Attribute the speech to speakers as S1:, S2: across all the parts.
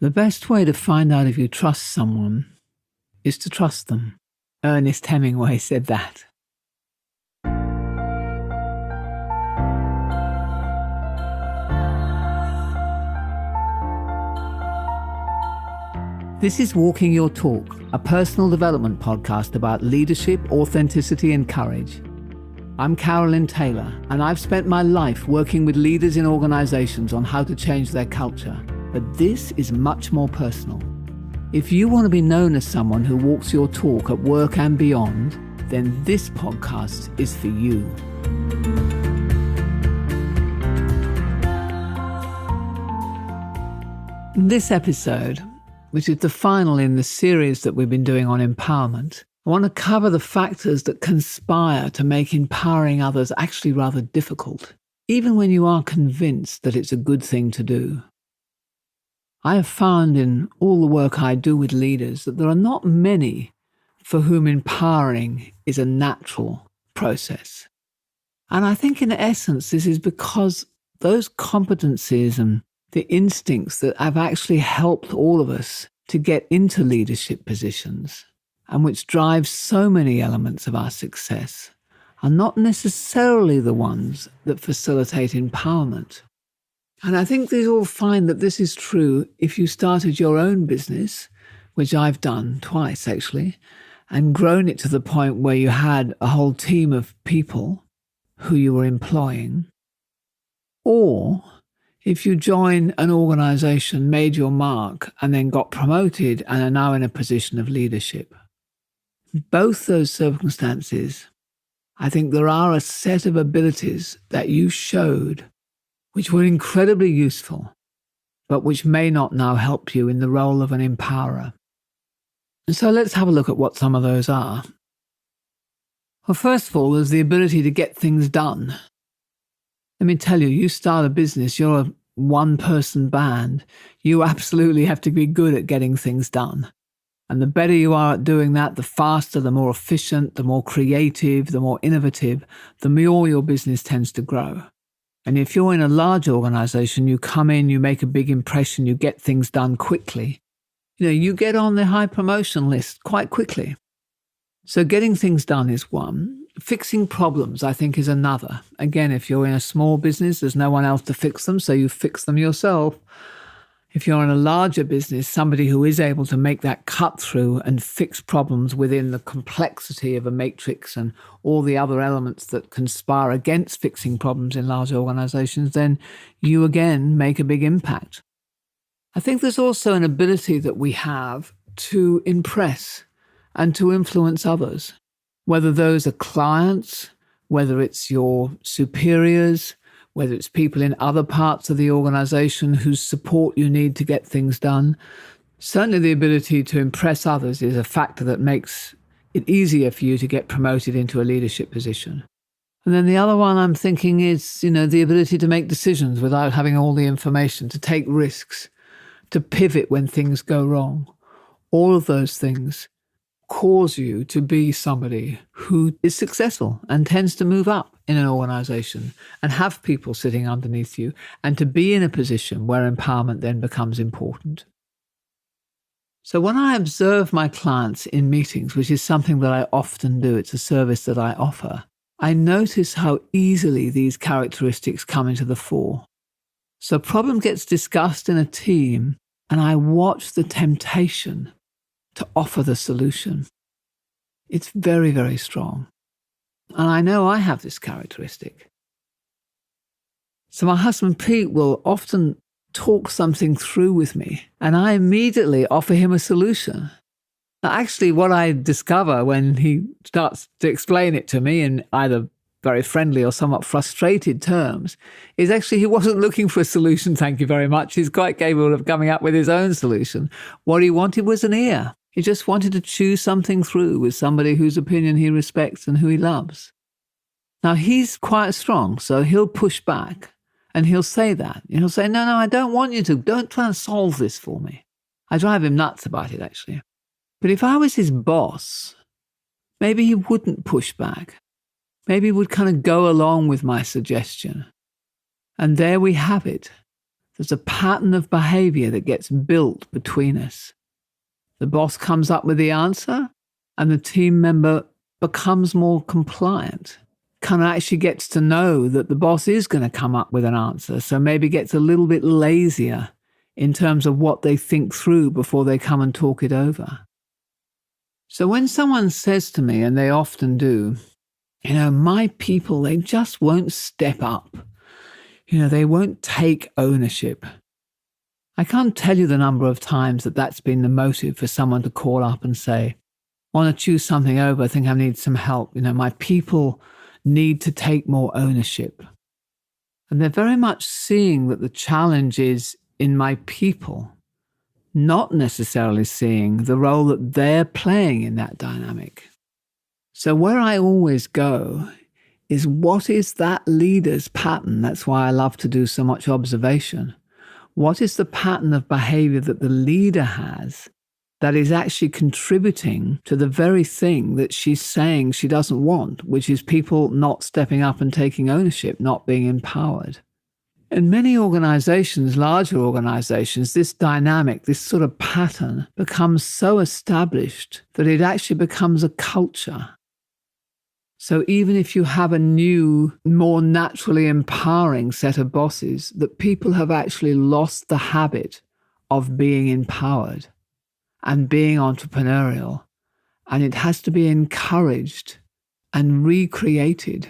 S1: The best way to find out if you trust someone is to trust them. Ernest Hemingway said that. This is Walking Your Talk, a personal development podcast about leadership, authenticity, and courage. I'm Carolyn Taylor, and I've spent my life working with leaders in organizations on how to change their culture. But this is much more personal. If you want to be known as someone who walks your talk at work and beyond, then this podcast is for you. In this episode, which is the final in the series that we've been doing on empowerment, I want to cover the factors that conspire to make empowering others actually rather difficult, even when you are convinced that it's a good thing to do. I have found in all the work I do with leaders that there are not many for whom empowering is a natural process. And I think in essence, this is because those competencies and the instincts that have actually helped all of us to get into leadership positions and which drive so many elements of our success are not necessarily the ones that facilitate empowerment. And I think you'll find that this is true if you started your own business, which I've done twice actually, and grown it to the point where you had a whole team of people who you were employing. Or if you join an organization, made your mark, and then got promoted and are now in a position of leadership. Both those circumstances, I think there are a set of abilities that you showed which were incredibly useful, but which may not now help you in the role of an empowerer. And so let's have a look at what some of those are. Well, first of all, there's the ability to get things done. Let me tell you, you start a business, you're a one-person band. You absolutely have to be good at getting things done. And the better you are at doing that, the faster, the more efficient, the more creative, the more innovative, the more your business tends to grow. And if you're in a large organization, you come in, you make a big impression, you get things done quickly. You get on the high promotion list quite quickly. So getting things done is one. Fixing problems, I think, is another. Again, if you're in a small business, there's no one else to fix them, so you fix them yourself. If you're in a larger business, somebody who is able to make that cut through and fix problems within the complexity of a matrix and all the other elements that conspire against fixing problems in large organizations, then you again make a big impact. I think there's also an ability that we have to impress and to influence others, whether those are clients, whether it's your superiors, whether it's people in other parts of the organization whose support you need to get things done. Certainly the ability to impress others is a factor that makes it easier for you to get promoted into a leadership position. And then the other one I'm thinking is, the ability to make decisions without having all the information, to take risks, to pivot when things go wrong. All of those things cause you to be somebody who is successful and tends to move up in an organization and have people sitting underneath you and to be in a position where empowerment then becomes important. So when I observe my clients in meetings, which is something that I often do, it's a service that I offer, I notice how easily these characteristics come into the fore. So a problem gets discussed in a team and I watch the temptation to offer the solution. It's very, very strong. And I know I have this characteristic. So my husband Pete will often talk something through with me, and I immediately offer him a solution. Now, actually, what I discover when he starts to explain it to me in either very friendly or somewhat frustrated terms is actually he wasn't looking for a solution, thank you very much. He's quite capable of coming up with his own solution. What he wanted was an ear. He just wanted to chew something through with somebody whose opinion he respects and who he loves. Now, he's quite strong, so he'll push back and he'll say that. He'll say, no, I don't want you to. Don't try and solve this for me. I drive him nuts about it, actually. But if I was his boss, maybe he wouldn't push back. Maybe he would kind of go along with my suggestion. And there we have it. There's a pattern of behavior that gets built between us. The boss comes up with the answer and the team member becomes more compliant. Kind of actually gets to know that the boss is going to come up with an answer, so maybe gets a little bit lazier in terms of what they think through before they come and talk it over. So when someone says to me, and they often do, my people, they just won't step up. They won't take ownership. I can't tell you the number of times that that's been the motive for someone to call up and say, I want to choose something over, I think I need some help. My people need to take more ownership. And they're very much seeing that the challenge is in my people, not necessarily seeing the role that they're playing in that dynamic. So where I always go is, what is that leader's pattern? That's why I love to do so much observation. What is the pattern of behavior that the leader has that is actually contributing to the very thing that she's saying she doesn't want, which is people not stepping up and taking ownership, not being empowered? In many organizations, larger organizations, this dynamic, this sort of pattern becomes so established that it actually becomes a culture. So even if you have a new, more naturally empowering set of bosses, that people have actually lost the habit of being empowered and being entrepreneurial, and it has to be encouraged and recreated.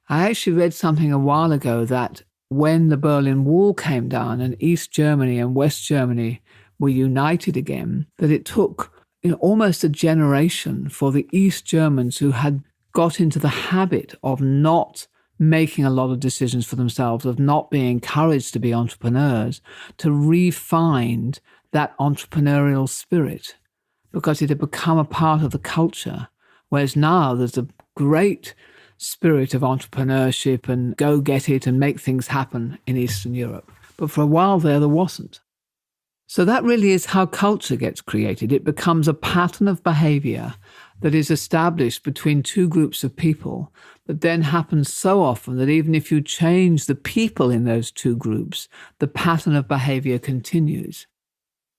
S1: I actually read something a while ago that when the Berlin Wall came down and East Germany and West Germany were united again, that it took almost a generation for the East Germans, who had got into the habit of not making a lot of decisions for themselves, of not being encouraged to be entrepreneurs, to re-find that entrepreneurial spirit, because it had become a part of the culture. Whereas now there's a great spirit of entrepreneurship and go get it and make things happen in Eastern Europe. But for a while there wasn't. So that really is how culture gets created. It becomes a pattern of behavior that is established between two groups of people, that then happens so often that even if you change the people in those two groups, the pattern of behavior continues.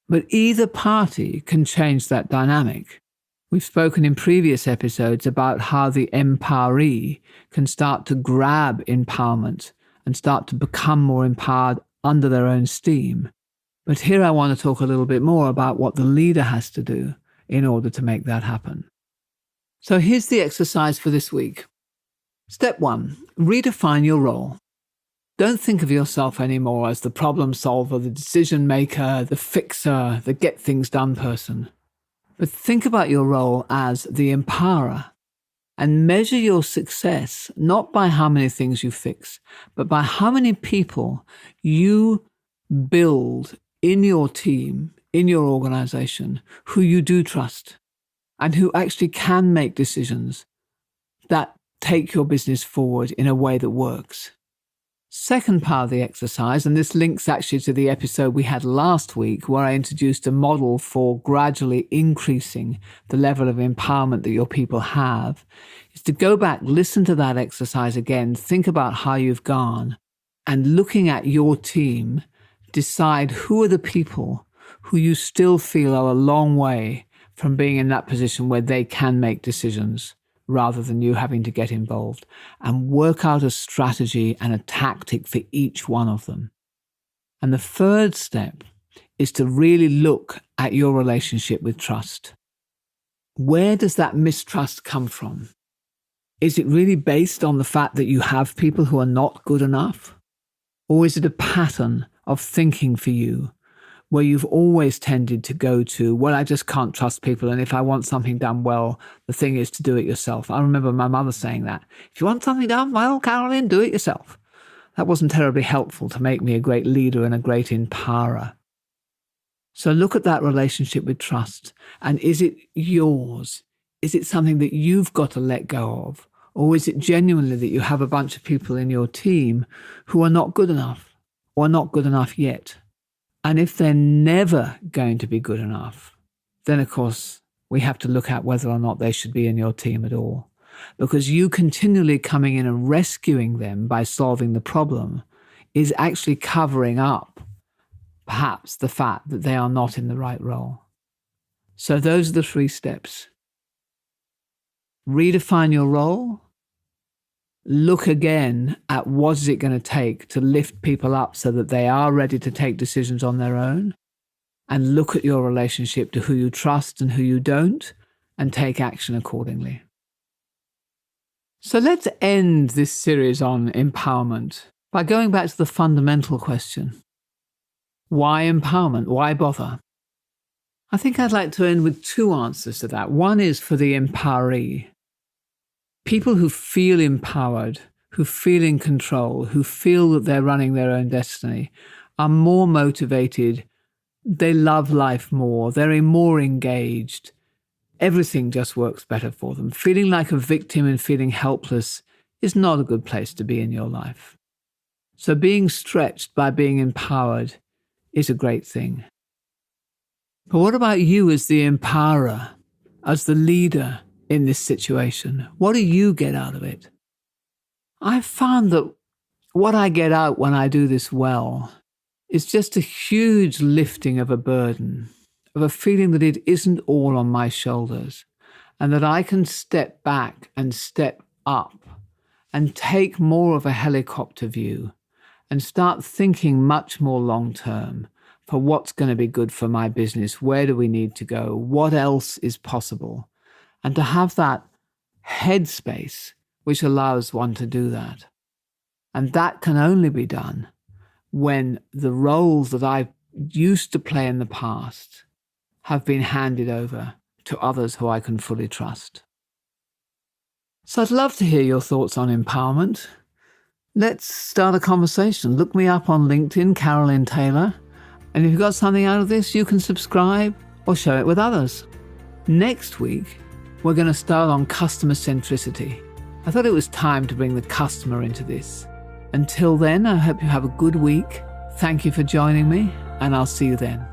S1: But either party can change that dynamic. We've spoken in previous episodes about how the empoweree can start to grab empowerment and start to become more empowered under their own steam. But here I want to talk a little bit more about what the leader has to do in order to make that happen. So here's the exercise for this week. Step 1, redefine your role. Don't think of yourself anymore as the problem solver, the decision maker, the fixer, the get things done person. But think about your role as the empowerer, and measure your success not by how many things you fix, but by how many people you build in your team, in your organization, who you do trust and who actually can make decisions that take your business forward in a way that works. Second part of the exercise, and this links actually to the episode we had last week where I introduced a model for gradually increasing the level of empowerment that your people have, is to go back, listen to that exercise again, think about how you've gone, and looking at your team, decide who are the people who you still feel are a long way from being in that position where they can make decisions, rather than you having to get involved, and work out a strategy and a tactic for each one of them. And the third step is to really look at your relationship with trust. Where does that mistrust come from? Is it really based on the fact that you have people who are not good enough? Or is it a pattern of thinking for you where you've always tended to go to, well, I just can't trust people, and if I want something done well, the thing is to do it yourself. I remember my mother saying that. If you want something done well, Caroline, do it yourself. That wasn't terribly helpful to make me a great leader and a great empowerer. So look at that relationship with trust. And is it yours? Is it something that you've got to let go of? Or is it genuinely that you have a bunch of people in your team who are not good enough or not good enough yet? And if they're never going to be good enough, then of course we have to look at whether or not they should be in your team at all. Because you continually coming in and rescuing them by solving the problem is actually covering up perhaps the fact that they are not in the right role. So those are the 3 steps. Redefine your role. Look again at what is it going to take to lift people up so that they are ready to take decisions on their own. And look at your relationship to who you trust and who you don't, and take action accordingly. So let's end this series on empowerment by going back to the fundamental question. Why empowerment? Why bother? I think I'd like to end with 2 answers to that. One is for the empoweree. People who feel empowered, who feel in control, who feel that they're running their own destiny, are more motivated. They love life more. They're more engaged. Everything just works better for them. Feeling like a victim and feeling helpless is not a good place to be in your life. So being stretched by being empowered is a great thing. But what about you as the empowerer, as the leader in this situation? What do you get out of it? I've found that what I get out when I do this well is just a huge lifting of a burden, of a feeling that it isn't all on my shoulders, and that I can step back and step up and take more of a helicopter view and start thinking much more long term for what's going to be good for my business, where do we need to go, what else is possible, and to have that headspace which allows one to do that. And that can only be done when the roles that I used to play in the past have been handed over to others who I can fully trust. So I'd love to hear your thoughts on empowerment. Let's start a conversation. Look me up on LinkedIn, Carolyn Taylor. And if you've got something out of this, you can subscribe or share it with others. Next week, we're going to start on customer-centricity. I thought it was time to bring the customer into this. Until then, I hope you have a good week. Thank you for joining me, and I'll see you then.